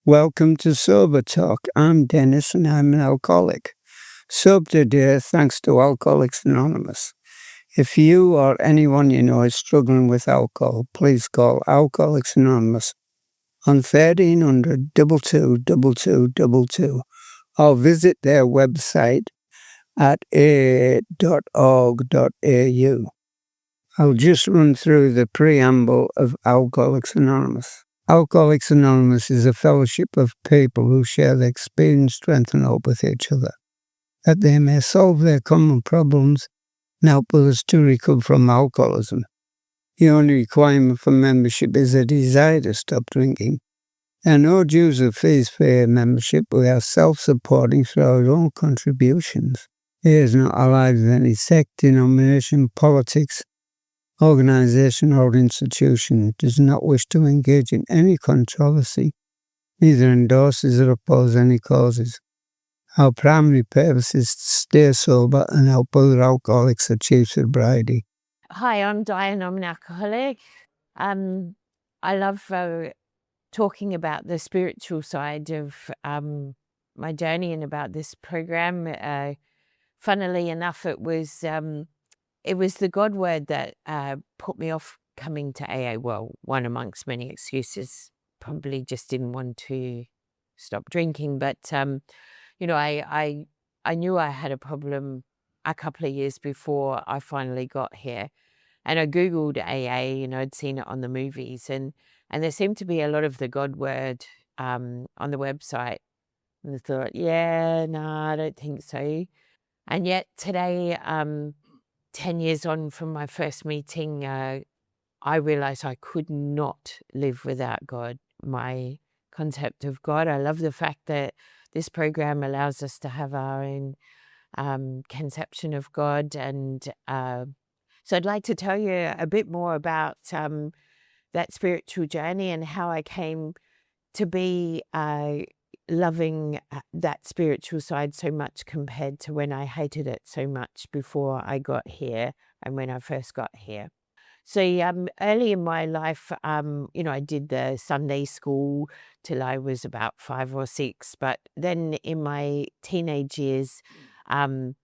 Welcome to Sober Talk. I'm Dennis and I'm an alcoholic. Sober today thanks to Alcoholics Anonymous. If you or anyone you know is struggling with alcohol, please call Alcoholics Anonymous on 1300 222222 or visit their website at aa.org.au. I'll just run through the preamble of Alcoholics Anonymous. Alcoholics Anonymous is a fellowship of people who share their experience, strength, and hope with each other, that they may solve their common problems and help others to recover from alcoholism. The only requirement for membership is a desire to stop drinking. There are no dues or fees for a membership. We are self-supporting through our own contributions. It is not allied with any sect, denomination, politics, organization, or institution. It does not wish to engage in any controversy, neither endorses or opposes any causes. Our primary purpose is to stay sober and help other alcoholics achieve sobriety. Hi, I'm Diane. I'm an alcoholic. I love talking about the spiritual side of my journey and about this program. Funnily enough, it was the God word that put me off coming to AA. Well, one amongst many excuses. Probably just didn't want to stop drinking, but I knew I had a problem a couple of years before I finally got here. And I Googled AA, I'd seen it on the movies, and there seemed to be a lot of the God word on the website. And I thought, yeah, no, I don't think so. And yet today, 10 years on from my first meeting, I realized I could not live without God. My concept of God, I love the fact that this program allows us to have our own conception of God. And so I'd like to tell you a bit more about that spiritual journey and how I came to be loving that spiritual side so much compared to when I hated it so much before I got here and when I first got here. So early in my life, I did the Sunday school till I was about 5 or 6. But then in my teenage years, I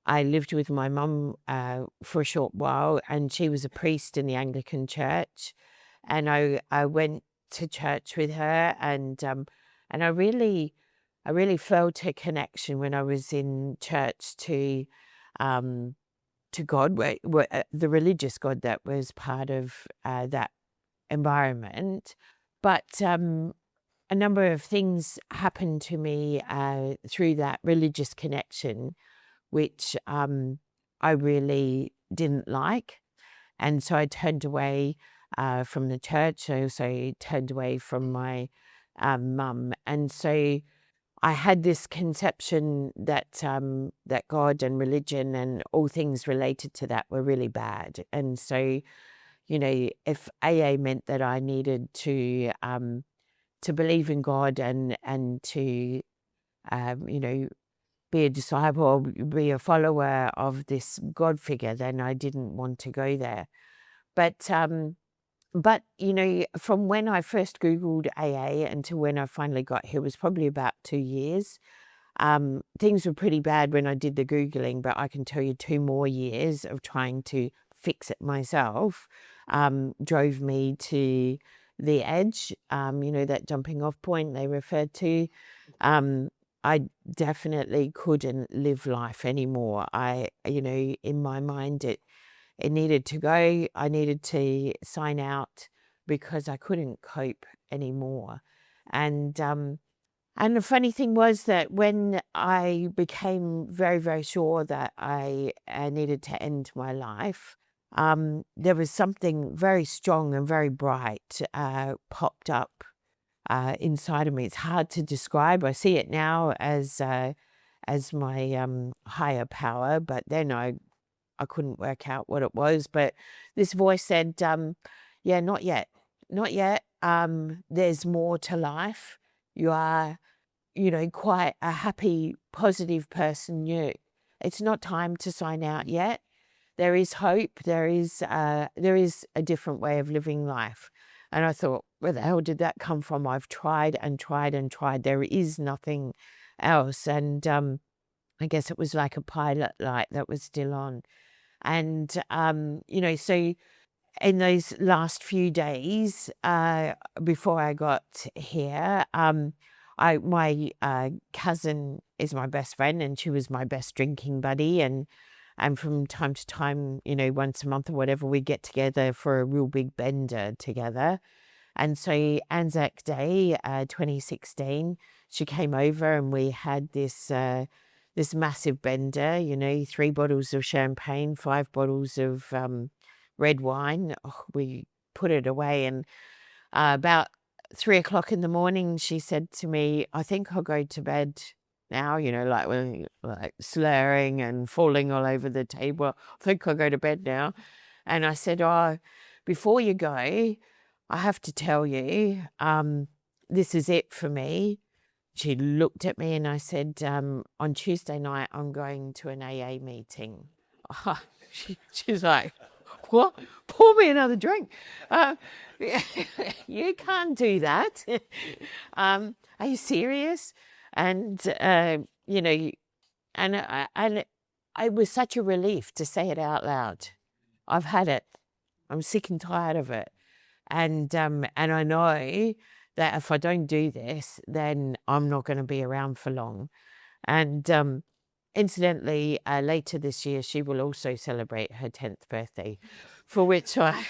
lived with my mum for a short while, and she was a priest in the Anglican church. And I went to church with her, and I really felt a connection when I was in church to God, the religious God that was part of that environment. But a number of things happened to me through that religious connection, which I really didn't like. And so I turned away from the church. I also turned away from my mum. And so I had this conception that that God and religion and all things related to that were really bad. And so, if AA meant that I needed to believe in God and to be a disciple or be a follower of this God figure, then I didn't want to go there. But from when I first Googled AA until when I finally got here was probably about 2 years. Things were pretty bad when I did the Googling, but I can tell you 2 more years of trying to fix it myself drove me to the edge, that jumping off point they referred to. I definitely couldn't live life anymore. In my mind, it needed to go. I needed to sign out because I couldn't cope anymore. And the funny thing was that when I became very, very sure that I needed to end my life, there was something very strong and very bright popped up inside of me. It's hard to describe. I see it now as my higher power, but then I couldn't work out what it was. But this voice said, yeah, not yet, not yet. There's more to life. You are, quite a happy, positive person. It's not time to sign out yet. There is hope. There is a different way of living life. And I thought, where the hell did that come from? I've tried and tried and tried. There is nothing else. And I guess it was like a pilot light that was still on. And, so in those last few days before I got here, my cousin is my best friend, and she was my best drinking buddy, and from time to time, once a month or whatever, we get together for a real big bender together. And so Anzac Day, 2016, she came over and we had this massive bender, 3 bottles of champagne, 5 bottles of red wine. Oh, we put it away, and about 3 o'clock in the morning, she said to me, "I think I'll go to bed now," like when like slurring and falling all over the table. "I think I'll go to bed now." And I said, "Oh, before you go, I have to tell you, this is it for me." She looked at me and I said, "On Tuesday night, I'm going to an AA meeting." She's like, "What? Pour me another drink. Uh, you can't do that. Are you serious?" And, and it was such a relief to say it out loud. I've had it. I'm sick and tired of it. And I know that if I don't do this, then I'm not going to be around for long. And incidentally, later this year, she will also celebrate her 10th birthday, for which I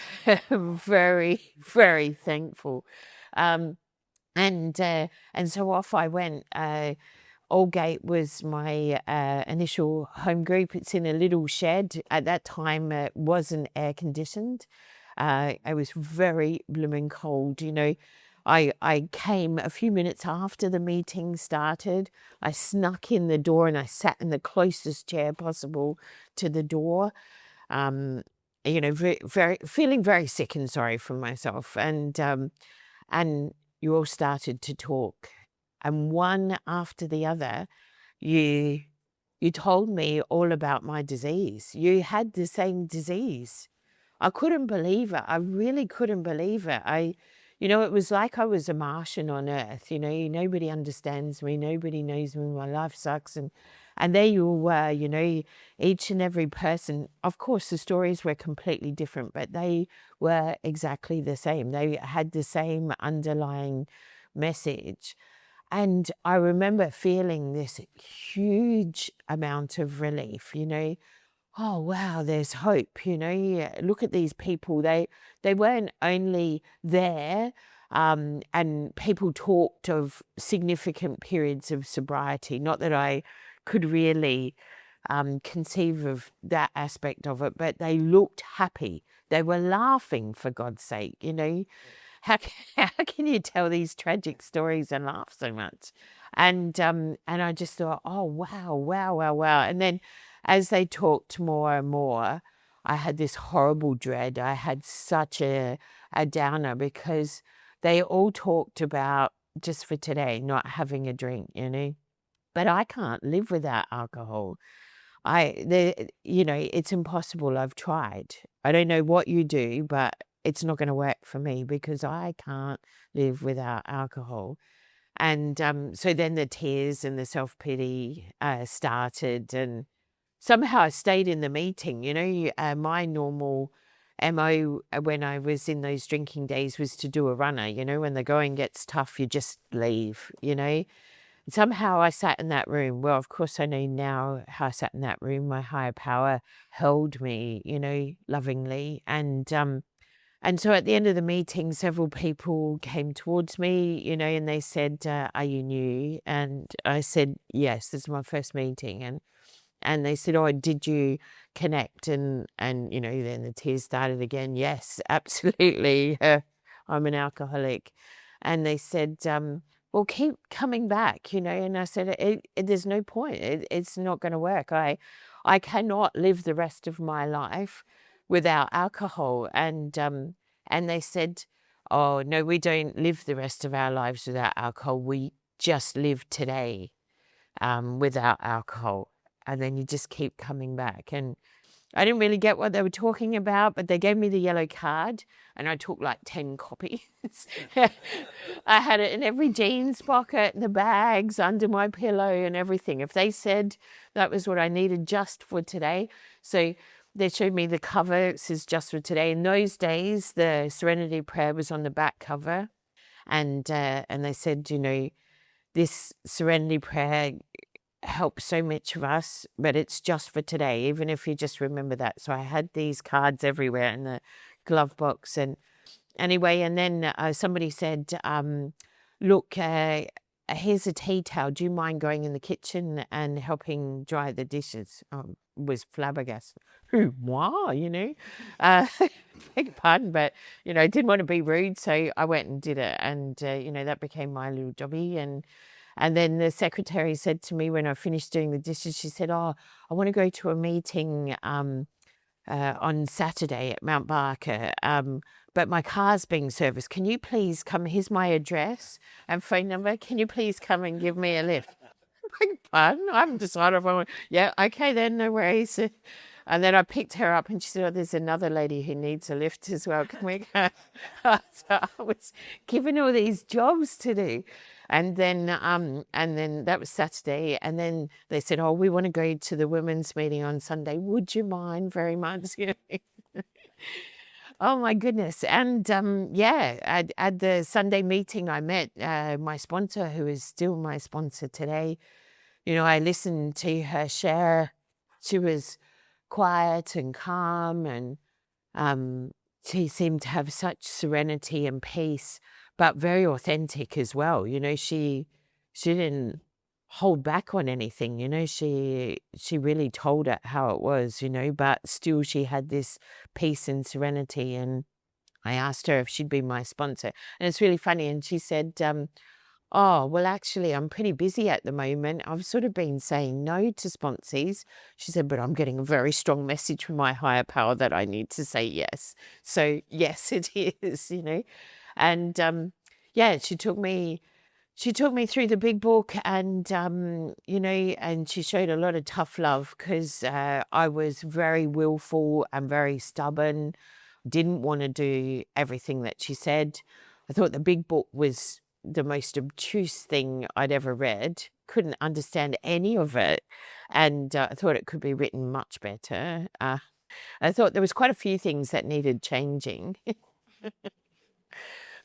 am very, very thankful. And so off I went. Allgate was my initial home group. It's in a little shed. At that time, it wasn't air conditioned. I was very blooming cold. I came a few minutes after the meeting started. I snuck in the door and I sat in the closest chair possible to the door. Very feeling very sick and sorry for myself. And you all started to talk, and one after the other, you told me all about my disease. You had the same disease. I couldn't believe it. I really couldn't believe it. It was like I was a Martian on Earth. Nobody understands me. Nobody knows me. My life sucks. And there you all were, each and every person. Of course, the stories were completely different, but they were exactly the same. They had the same underlying message. And I remember feeling this huge amount of relief, "Oh, wow, there's hope," yeah, look at these people. They weren't only there, and people talked of significant periods of sobriety. Not that I could really conceive of that aspect of it, but they looked happy. They were laughing, for God's sake, How can you tell these tragic stories and laugh so much? And I just thought, "Oh, wow, wow, wow, wow." And then as they talked more and more, I had this horrible dread. I had such a downer because they all talked about, just for today, not having a drink, But I can't live without alcohol. It's impossible. I've tried. I don't know what you do, but it's not going to work for me because I can't live without alcohol. And so then the tears and the self-pity started, and somehow I stayed in the meeting. My normal MO when I was in those drinking days was to do a runner. When the going gets tough, you just leave, Somehow I sat in that room. Well, of course, I know now how I sat in that room. My higher power held me, lovingly. And so at the end of the meeting, several people came towards me, and they said, "Are you new?" And I said, "Yes, this is my first meeting." And they said, "Oh, did you connect?" And then the tears started again. "Yes, absolutely. I'm an alcoholic." And they said, "Well, keep coming back," And I said, "There's no point. It's not going to work. I cannot live the rest of my life without alcohol." And they said, "Oh, no, we don't live the rest of our lives without alcohol. We just live today without alcohol." And then you just keep coming back. I didn't really get what they were talking about, but they gave me the yellow card and I took like 10 copies. I had it in every jeans pocket, the bags, under my pillow and everything. If they said that was what I needed just for today. So they showed me the cover. It says just for today. In those days, the Serenity Prayer was on the back cover. And they said, this Serenity Prayer helps so much of us, but it's just for today, even if you just remember that. So I had these cards everywhere in the glove box. And anyway, and then somebody said, look, here's a tea towel. Do you mind going in the kitchen and helping dry the dishes? Was flabbergasted. Who, moi, beg your pardon, but, I didn't want to be rude, so I went and did it. And, that became my little jobby. And then the secretary said to me when I finished doing the dishes, she said, oh, I want to go to a meeting on Saturday at Mount Barker, but my car's being serviced. Can you please come? Here's my address and phone number. Can you please come and give me a lift? Pardon? I haven't decided if I want. Yeah, okay then, no worries. And then I picked her up and she said, oh, there's another lady who needs a lift as well. Can we go? So I was given all these jobs to do. And then that was Saturday. And then they said, oh, we want to go to the women's meeting on Sunday. Would you mind very much? Oh my goodness. And at the Sunday meeting, I met my sponsor, who is still my sponsor today. I listened to her share. She was quiet and calm, and she seemed to have such serenity and peace, but very authentic as well. She didn't hold back on anything. She really told it how it was. But still she had this peace and serenity. And I asked her if she'd be my sponsor, and it's really funny. And she said, oh, well, actually, I'm pretty busy at the moment. I've sort of been saying no to sponsees. She said, but I'm getting a very strong message from my higher power that I need to say yes. So yes, it is, And she took me through the big book, and and she showed a lot of tough love, because I was very willful and very stubborn, didn't want to do everything that she said. I thought the big book was the most obtuse thing I'd ever read. Couldn't understand any of it, and I thought it could be written much better. I thought there was quite a few things that needed changing.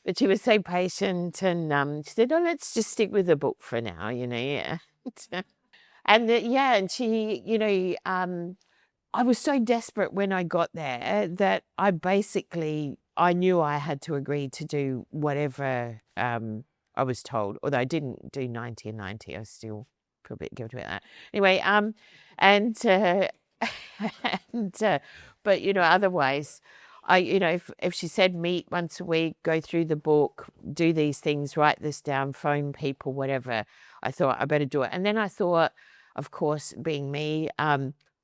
But she was so patient, and she said, oh, let's just stick with the book for now, yeah. And she, I was so desperate when I got there that I knew I had to agree to do whatever I was told, although I didn't do 90 and 90. I still feel a bit guilty about that. Anyway, and but otherwise, if she said meet once a week, go through the book, do these things, write this down, phone people, whatever, I thought I better do it. And then I thought, of course, being me,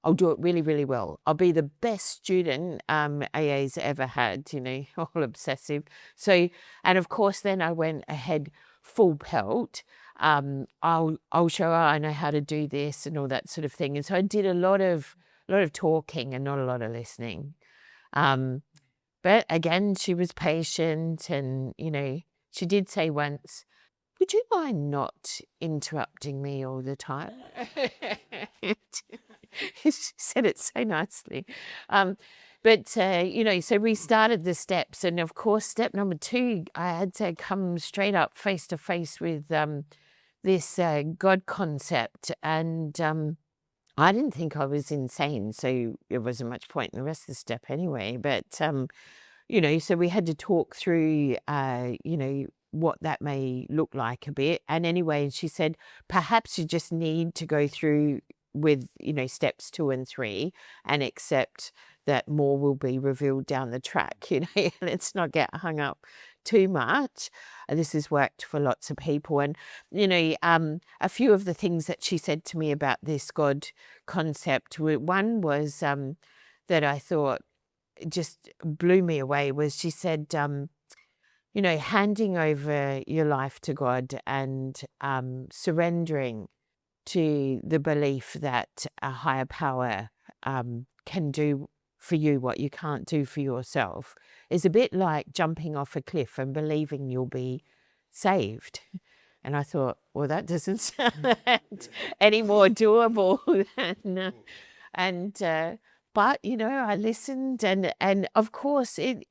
I'll do it really, really well. I'll be the best student AA's ever had, all obsessive. So, and of course, then I went ahead full pelt. I'll show her I know how to do this and all that sort of thing. And so I did a lot of talking and not a lot of listening. But again, she was patient, and she did say once, would you mind not interrupting me all the time? She said it so nicely. But so we started the steps, and of course, step number 2, I had to come straight up face to face with this God concept, and I didn't think I was insane, so there wasn't much point in the rest of the step anyway. But so we had to talk through, what that may look like a bit. And anyway, she said, perhaps you just need to go through with, steps 2 and 3 and accept that more will be revealed down the track, let's not get hung up too much. This has worked for lots of people. And, a few of the things that she said to me about this God concept, one was that I thought just blew me away, was she said, handing over your life to God and can do for you what you can't do for yourself is a bit like jumping off a cliff and believing you'll be saved. And I thought, well, that doesn't sound any more doable than, but I listened, and of course it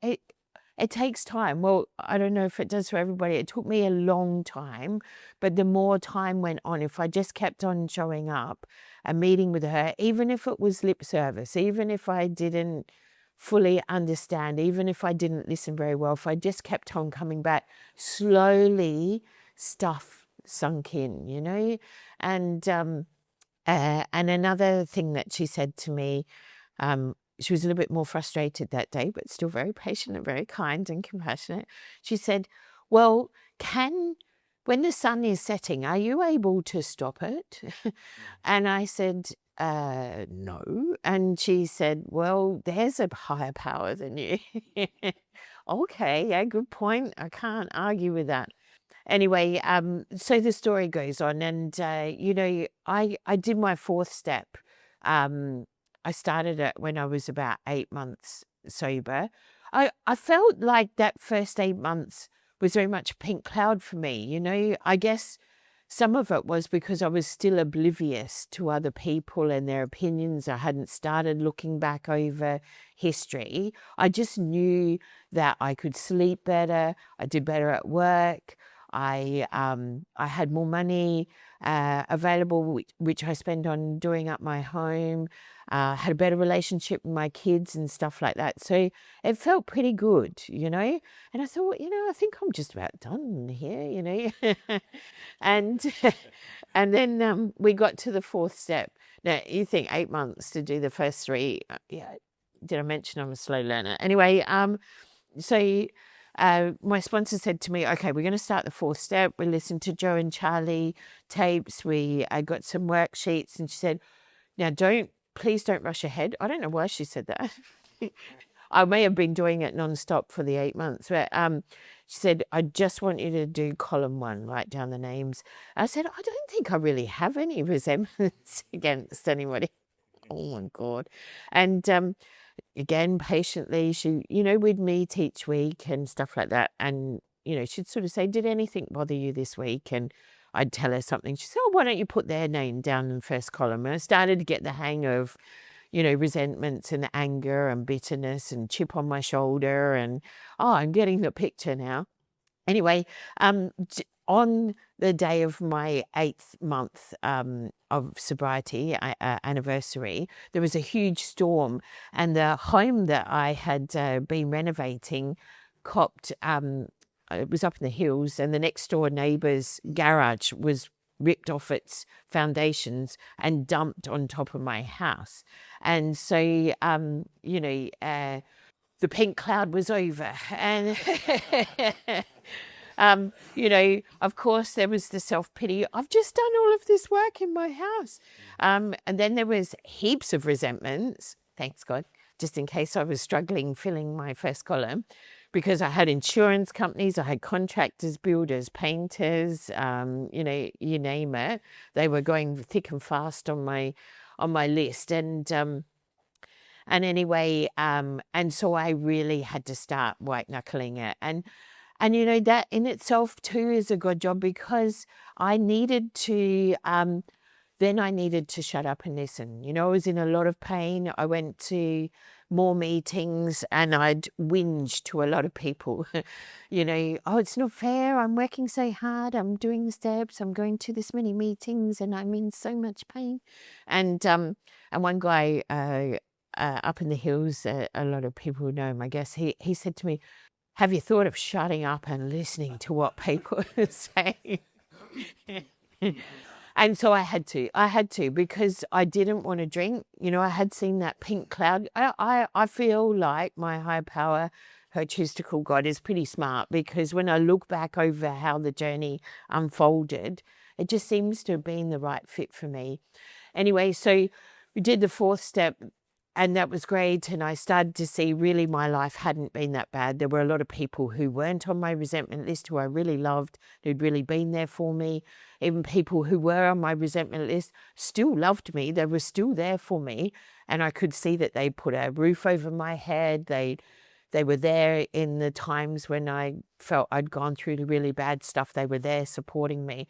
takes time. Well, I don't know if it does for everybody. It took me a long time, but the more time went on, if I just kept on showing up and meeting with her, even if it was lip service, even if I didn't fully understand, even if I didn't listen very well, if I just kept on coming back, slowly stuff sunk in. And another thing that she said to me, she was a little bit more frustrated that day, but still very patient and very kind and compassionate. She said, well, when the sun is setting, are you able to stop it? And I said, no. And she said, well, there's a higher power than you. Okay, yeah, good point. I can't argue with that. Anyway, so the story goes on, and I did my fourth step. I started it when I was about 8 months sober. I felt like that first 8 months was very much a pink cloud for me. I guess some of it was because I was still oblivious to other people and their opinions. I hadn't started looking back over history. I just knew that I could sleep better. I did better at work. I had more money available, which I spent on doing up my home. Had a better relationship with my kids and stuff like that. So it felt pretty good. And I thought, I think I'm just about done here. And and then we got to the fourth step. Now you think 8 months to do the first three? Yeah. Did I mention I'm a slow learner? Anyway, so my sponsor said to me, okay, we're going to start the fourth step. We listened to Joe and Charlie tapes. I got some worksheets, and she said, now please don't rush ahead. I don't know why she said that. I may have been doing it nonstop for the 8 months, but she said, I just want you to do column 1, write down the names. I said, I don't think I really have any resentments against anybody. Oh my God. And again, patiently, we'd meet each week and stuff like that. And, she'd sort of say, did anything bother you this week? And I'd tell her something. She said, oh, why don't you put their name down in the first column? And I started to get the hang of, resentments and anger and bitterness and chip on my shoulder. And, I'm getting the picture now. Anyway, on the day of my 8th month of sobriety anniversary, there was a huge storm, and the home that I had been renovating copped. It was up in the hills, and the next door neighbour's garage was ripped off its foundations and dumped on top of my house. And so, the pink cloud was over, and of course there was the self-pity. I've just done all of this work in my house. And then there was heaps of resentments, thanks God, just in case I was struggling filling my first column, because I had insurance companies, I had contractors, builders, painters, you name it. They were going thick and fast on my list. And anyway, and so I really had to start white knuckling it. And that in itself too is a good job, because I needed to, then I needed to shut up and listen. I was in a lot of pain. I went to more meetings and I'd whinge to a lot of people, oh, it's not fair. I'm working so hard. I'm doing the steps. I'm going to this many meetings and I'm in so much pain. And one guy, up in the hills, a lot of people know him, I guess, he said to me, have you thought of shutting up and listening to what people are saying? And so I had to, because I didn't want to drink. I had seen that pink cloud. I feel like my higher power, who I choose to call God, is pretty smart, because when I look back over how the journey unfolded, it just seems to have been the right fit for me. Anyway, so we did the fourth step. and that was great. And I started to see really my life hadn't been that bad. There were a lot of people who weren't on my resentment list who I really loved, who'd really been there for me. Even people who were on my resentment list still loved me. They were still there for me. And I could see that they put a roof over my head. They were there in the times when I felt I'd gone through the really bad stuff. They were there supporting me.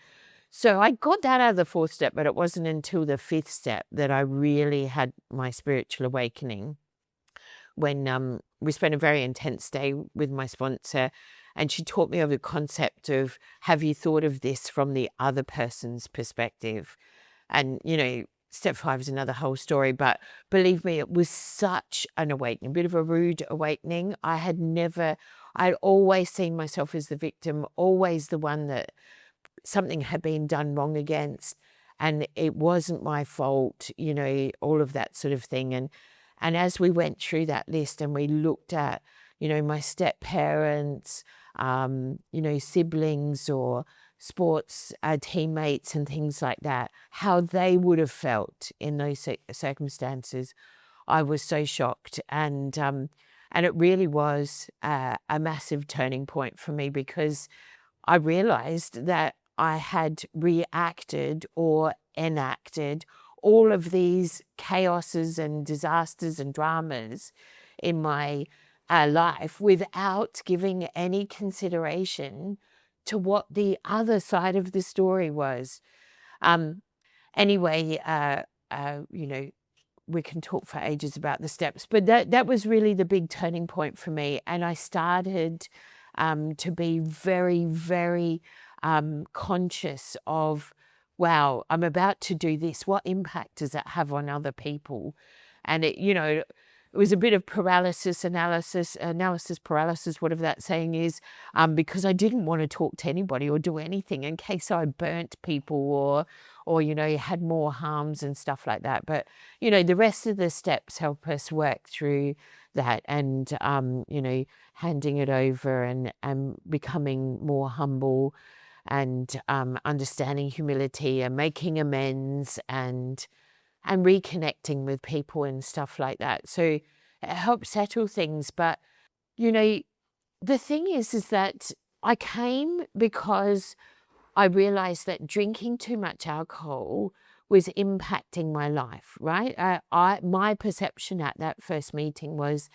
So I got that out of the fourth step, but it wasn't until the fifth step that I really had my spiritual awakening, when we spent a very intense day with my sponsor, and she taught me of the concept of, have you thought of this from the other person's perspective? And, step 5 is another whole story, but believe me, it was such an awakening, a bit of a rude awakening. I'd always seen myself as the victim, always the one that something had been done wrong against, and it wasn't my fault, all of that sort of thing. And as we went through that list and we looked at, my step parents, siblings or sports teammates and things like that, how they would have felt in those circumstances, I was so shocked. And it really was a massive turning point for me, because I realized that I had reacted or enacted all of these chaoses and disasters and dramas in my life without giving any consideration to what the other side of the story was. Anyway, we can talk for ages about the steps, but that was really the big turning point for me. And I started to be very, very conscious of, wow, I'm about to do this. What impact does that have on other people? And it was a bit of analysis paralysis, whatever that saying is, because I didn't want to talk to anybody or do anything in case I burnt people or had more harms and stuff like that. But, the rest of the steps help us work through that, and, handing it over and becoming more humble, and understanding humility and making amends and reconnecting with people and stuff like that. So it helps settle things. But, the thing is that I came because I realized that drinking too much alcohol was impacting my life, right? My perception at that first meeting was,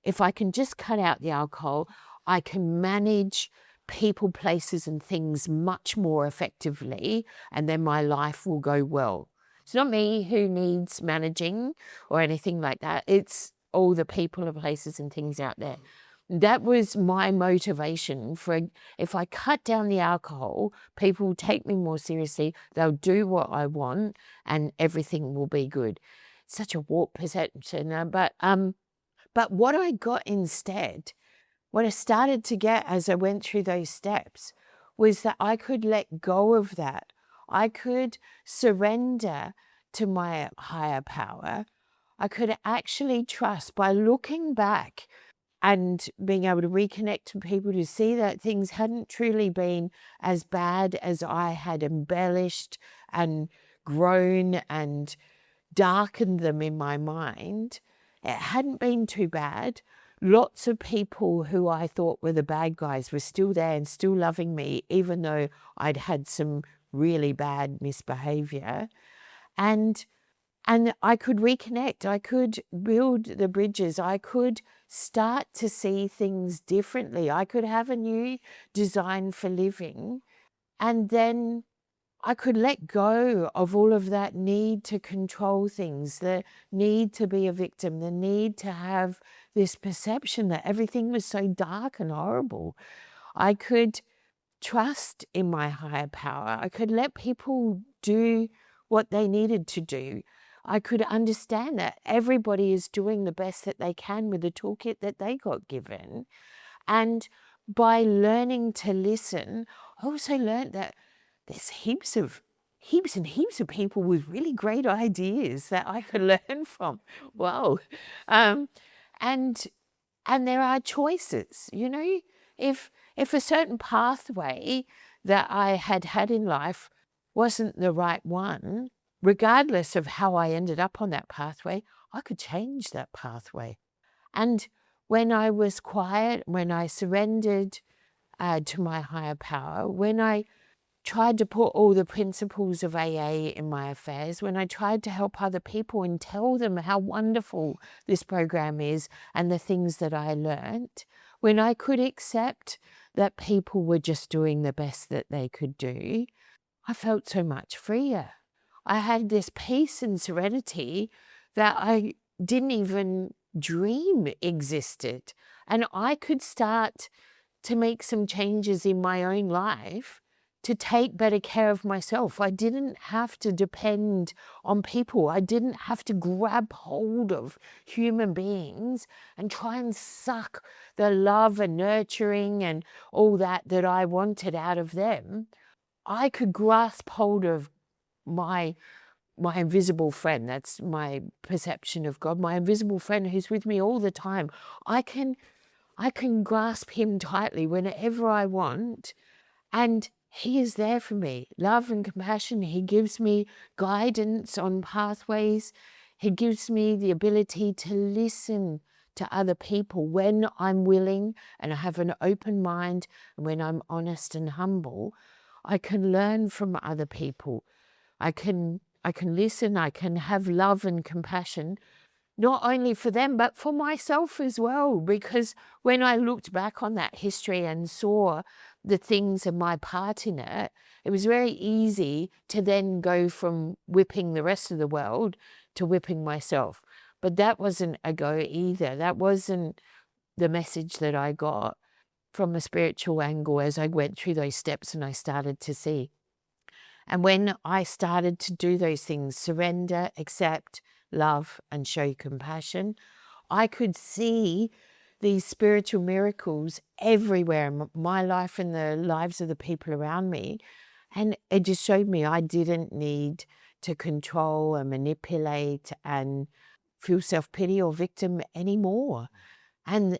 if I can just cut out the alcohol, I can manage people, places, and things much more effectively, and then my life will go well. It's not me who needs managing or anything like that. It's all the people and places and things out there. That was my motivation for, if I cut down the alcohol, people will take me more seriously, they'll do what I want, and everything will be good. Such a warped perception, but what I got instead, what I started to get as I went through those steps, was that I could let go of that. I could surrender to my higher power. I could actually trust, by looking back and being able to reconnect to people, to see that things hadn't truly been as bad as I had embellished and grown and darkened them in my mind. It hadn't been too bad. Lots of people who I thought were the bad guys were still there and still loving me, even though I'd had some really bad misbehavior. And I could reconnect. I could build the bridges. I could start to see things differently. I could have a new design for living. And then I could let go of all of that need to control things, the need to be a victim, the need to have this perception that everything was so dark and horrible. I could trust in my higher power. I could let people do what they needed to do. I could understand that everybody is doing the best that they can with the toolkit that they got given. And by learning to listen, I also learned that there's heaps and heaps of people with really great ideas that I could learn from. Wow. And there are choices, if a certain pathway that I had in life wasn't the right one, regardless of how I ended up on that pathway, I could change that pathway. And when I was quiet, when I surrendered to my higher power, when I tried to put all the principles of AA in my affairs, when I tried to help other people and tell them how wonderful this program is and the things that I learnt, when I could accept that people were just doing the best that they could do, I felt so much freer. I had this peace and serenity that I didn't even dream existed. And I could start to make some changes in my own life to take better care of myself. I didn't have to depend on people. I didn't have to grab hold of human beings and try and suck the love and nurturing and all that I wanted out of them. I could grasp hold of my invisible friend. That's my perception of God, my invisible friend who's with me all the time. I can grasp him tightly whenever I want, and he is there for me. Love and compassion. He gives me guidance on pathways. He gives me the ability to listen to other people when I'm willing and I have an open mind, and when I'm honest and humble. I can learn from other people. I can listen. I can have love and compassion, not only for them, but for myself as well. Because when I looked back on that history and saw the things and my part in it, it was very easy to then go from whipping the rest of the world to whipping myself. But that wasn't a go either. That wasn't the message that I got from a spiritual angle as I went through those steps and I started to see. And when I started to do those things, surrender, accept, love, and show compassion, I could see these spiritual miracles everywhere in my life and the lives of the people around me. And it just showed me I didn't need to control and manipulate and feel self-pity or victim anymore. And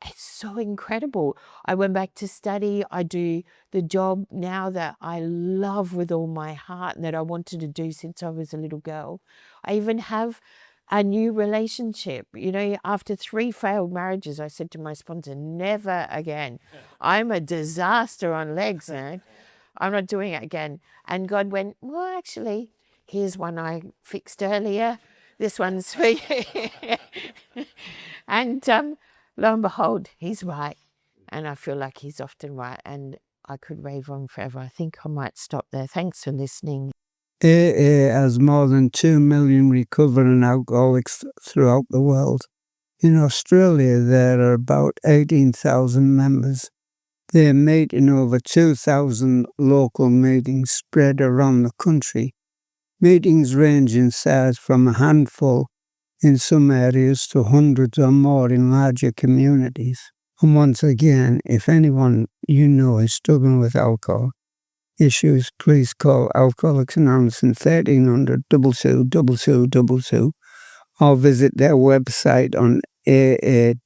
it's so incredible. I went back to study. I do the job now that I love with all my heart and that I wanted to do since I was a little girl. I even have a new relationship. You know, after 3 failed marriages, I said to my sponsor, never again. I'm a disaster on legs, man. I'm not doing it again. And God went, well, actually, here's one I fixed earlier. This one's for you. And lo and behold, he's right. And I feel like he's often right. And I could rave on forever. I think I might stop there. Thanks for listening. AA has more than 2 million recovering alcoholics throughout the world. In Australia, there are about 18,000 members. They meet in over 2,000 local meetings spread around the country. Meetings range in size from a handful in some areas to hundreds or more in larger communities. And once again, if anyone you know is struggling with alcohol issues, please call Alcoholics Anonymous in 1300 222222 or visit their website on aa.org.au.